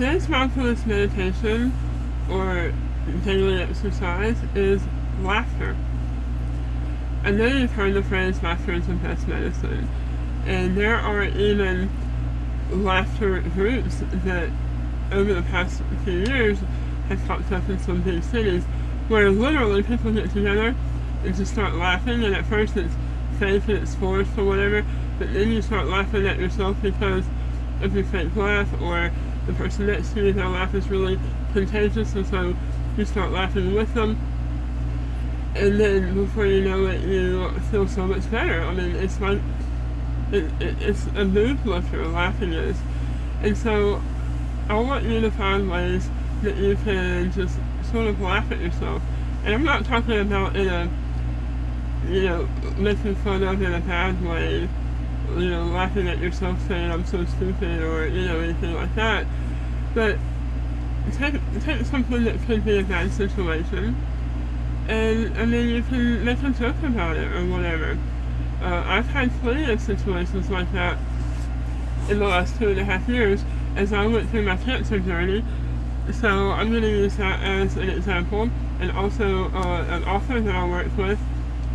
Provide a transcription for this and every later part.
Today's mindfulness meditation or daily exercise is laughter. I know you've heard the phrase laughter is the best medicine, and there are even laughter groups that over the past few years have popped up in some big cities where literally people get together and just start laughing, and at first it's fake and it's forced or whatever, but then you start laughing at yourself because of your fake laugh, or the person next to you, their laugh is really contagious, and so you start laughing with them, and then before you know it, you feel so much better. I mean, it's like, it's a mood lifter, laughing is. And so I want you to find ways that you can just sort of laugh at yourself. And I'm not talking about in a, making fun of in a bad way, laughing at yourself saying I'm so stupid or, anything like that. But take something that could be a bad situation, and then you can make a joke about it or whatever. I've had plenty of situations like that in the last 2.5 years as I went through my cancer journey. So I'm going to use that as an example. And also an author that I worked with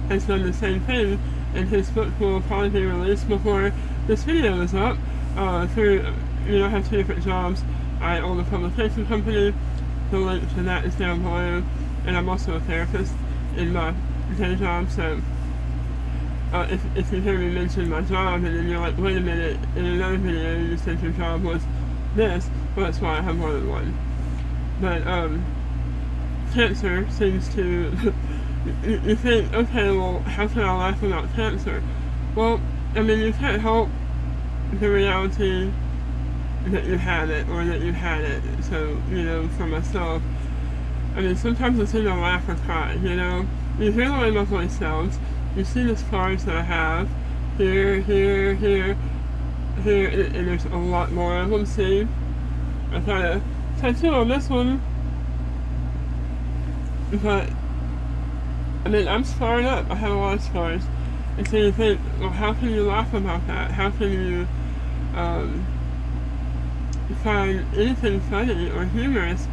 has done the same thing, and his book will probably be released before this video is up. I have 2 different jobs. I own a publication company. The link to that is down below. And I'm also a therapist in my day job, so if you hear me mention my job and then you're like, wait a minute, in another video you said your job was this, well, that's why I have more than one. But cancer seems to, you think, okay, well, how can I laugh about cancer? Well, I mean, you can't help the reality that you had it, or that you had it. So, for myself, I mean, sometimes it's either laugh or cry, You hear the way my voice sounds, you see the scars that I have, here, and there's a lot more of them, see? I got a tattoo on this one, but, I mean, I'm scarred up, I have a lot of scars, and so you think, well, how can you laugh about that? How can you, find anything funny or humorous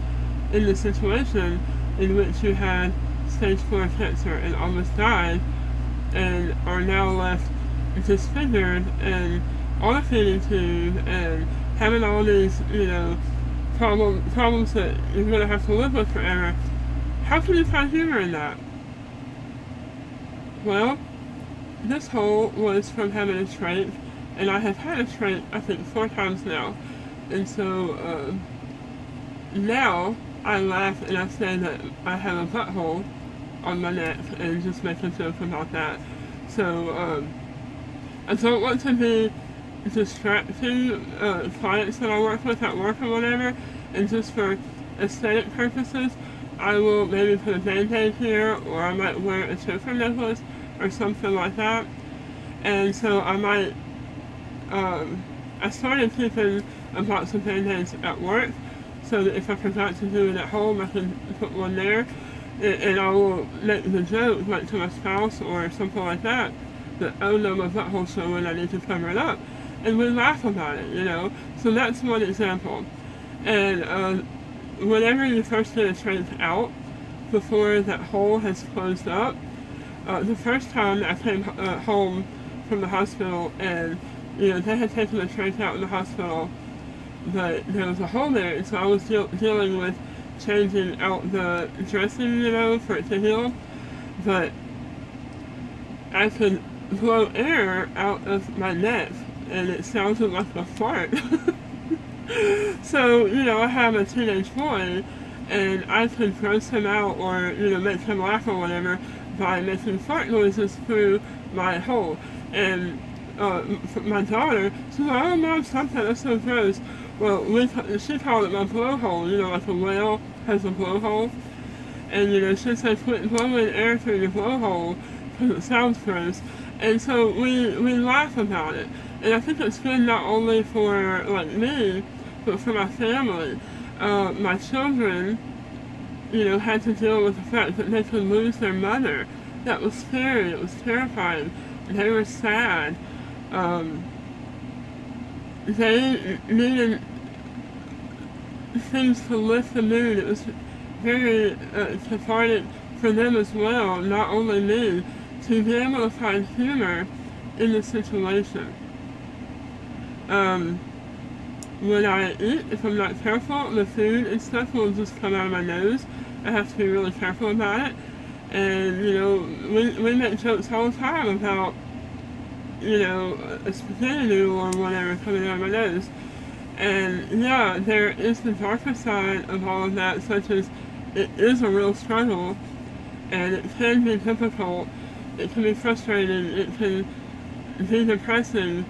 in the situation in which you had stage 4 cancer and almost died, and are now left disfigured and on a feeding tube and having all these, problems that you're going to have to live with forever. How can you find humor in that? Well, this hole was from having a stroke, and I have had a stroke, I think, 4 times now. And so, now I laugh and I say that I have a butthole on my neck and just make a joke about that. So, I don't want to be distracting clients that I work with at work or whatever, and just for aesthetic purposes, I will maybe put a band-aid here, or I might wear a choker necklace or something like that. And so I might, I started keeping a box of band-aids at work, so that if I forgot to do it at home, I can put one there, and I will make the joke, like to my spouse or something like that, that, oh no, my butthole's showing, I need to cover it up, and we laugh about it, So that's one example. And whenever you first get a tooth out, before that hole has closed up, the first time I came home from the hospital, and they had taken the tooth out in the hospital, but there was a hole there, and so I was dealing with changing out the dressing, for it to heal, but I could blow air out of my neck, and it sounded like a fart. So, I have a teenage boy, and I could gross him out or, make him laugh or whatever by making fart noises through my hole. And my daughter, she's like, oh, Mom, stop that, that's so gross. Well, she called it my blowhole, like a whale has a blowhole. And, she'd say, quit blowing air through your blowhole, because it sounds gross. And so we laugh about it. And I think it's good not only for, me, but for my family. My children, had to deal with the fact that they could lose their mother. That was scary, it was terrifying. They were sad. They needed things to lift the mood. It was very cathartic for them as well, not only me, to be able to find humor in the situation. When I eat, if I'm not careful, the food and stuff will just come out of my nose. I have to be really careful about it. And, we make jokes all the time about, a spaghetti noodle or whatever coming out of my nose. And yeah, there is the darker side of all of that, such as it is a real struggle, and it can be difficult, it can be frustrating, it can be depressing.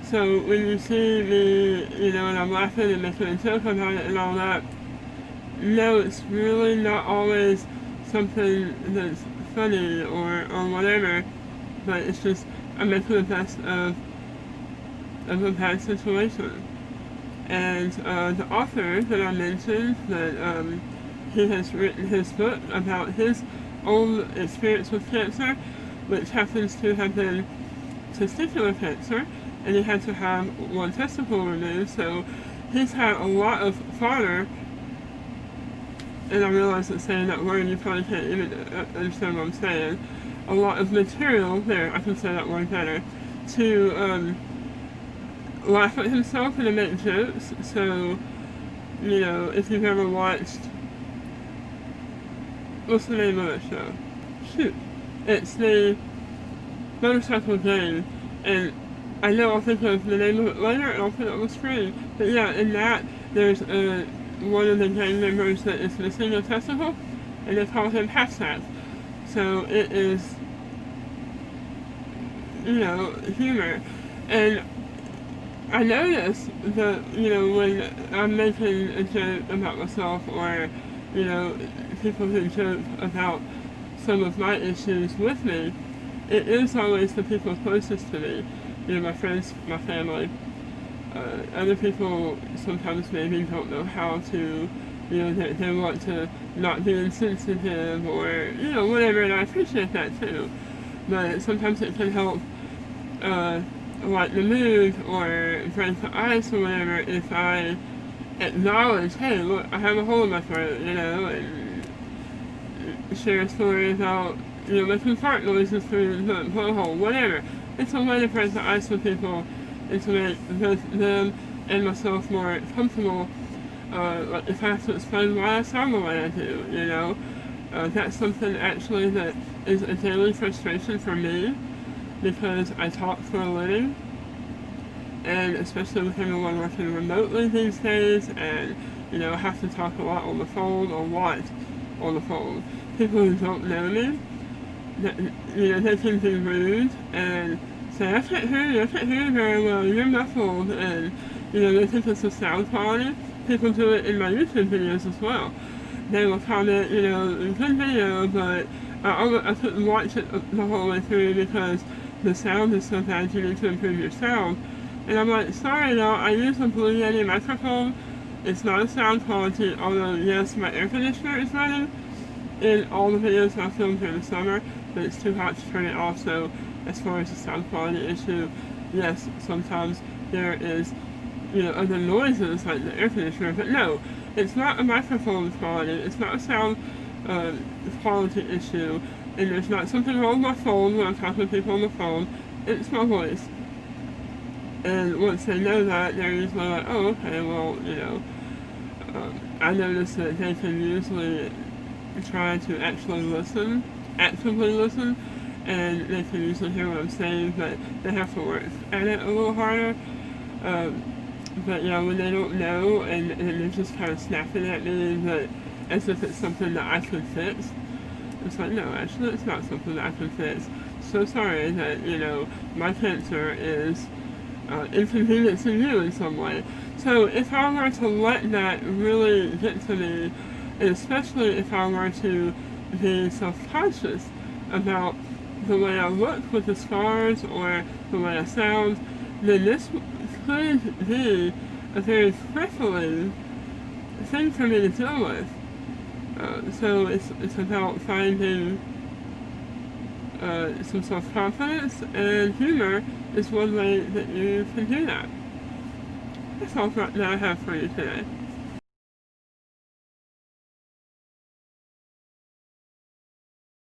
So when you see me, and I'm laughing and making a joke about it and all that, no, it's really not always something that's funny or whatever, but it's just I'm making the best of a bad situation. And the author that I mentioned, that he has written his book about his own experience with cancer, which happens to have been testicular cancer, and he had to have one testicle removed, so he's had a lot of fodder, and I realize that saying that word you probably can't even understand what I'm saying, a lot of material, there, I can say that word better, to laugh at himself and to make jokes. So, if you've ever watched, what's the name of that show? Shoot. It's the Motorcycle Gang, and I know I'll think of the name of it later and I'll put it on the screen. But yeah, in that, there's one of the gang members that is missing a testicle, and they call him half-sack. So it is, humor. And I notice that, when I'm making a joke about myself, or, people who joke about some of my issues with me, it is always the people closest to me, my friends, my family. Other people sometimes maybe don't know how to, they want to not be insensitive or, whatever, and I appreciate that too. But sometimes it can help lighten the mood or break the ice or whatever if I acknowledge, hey, look, I have a hole in my throat, and share a story about, making fart noises through the blowhole, whatever. It's a way to break the ice with people and to make both them and myself more comfortable. Like if I have to explain why I sound the way I do, that's something actually that is a daily frustration for me, because I talk for a living, and especially with everyone working remotely these days, and I have to talk a lot on the phone, People who don't know me, they can be rude and say, I can't hear you very well, you're muffled, and they think it's the sound quality. People do it in my YouTube videos as well. They will comment, good video, but I couldn't watch it the whole way through because the sound is so bad, you need to improve your sound. And I'm like, sorry, no, I use a Blue Yeti microphone. It's not a sound quality, although yes, my air conditioner is running in all the videos I filmed during the summer, but it's too hot to turn it off. So as far as the sound quality issue, yes, sometimes there is, other noises like the air conditioner, but no, it's not a microphone quality, it's not a sound quality issue, and there's not something wrong with my phone when I'm talking to people on the phone, it's my voice. And once they know that, they're usually like, oh, okay, well, I notice that they can usually try to actively listen, and they can usually hear what I'm saying, but they have to work at it a little harder. But yeah, when they don't know, and they're just kind of snapping at me, but as if it's something that I could fix, it's like, no, actually it's not something that I can fix. So sorry that, my cancer is inconveniencing you in some way. So if I were to let that really get to me, and especially if I were to be self-conscious about the way I look with the scars or the way I sound, then this could be a very crippling thing for me to deal with. So it's about finding some self-confidence, and humor is one way that you can do that. That's all that I have for you today.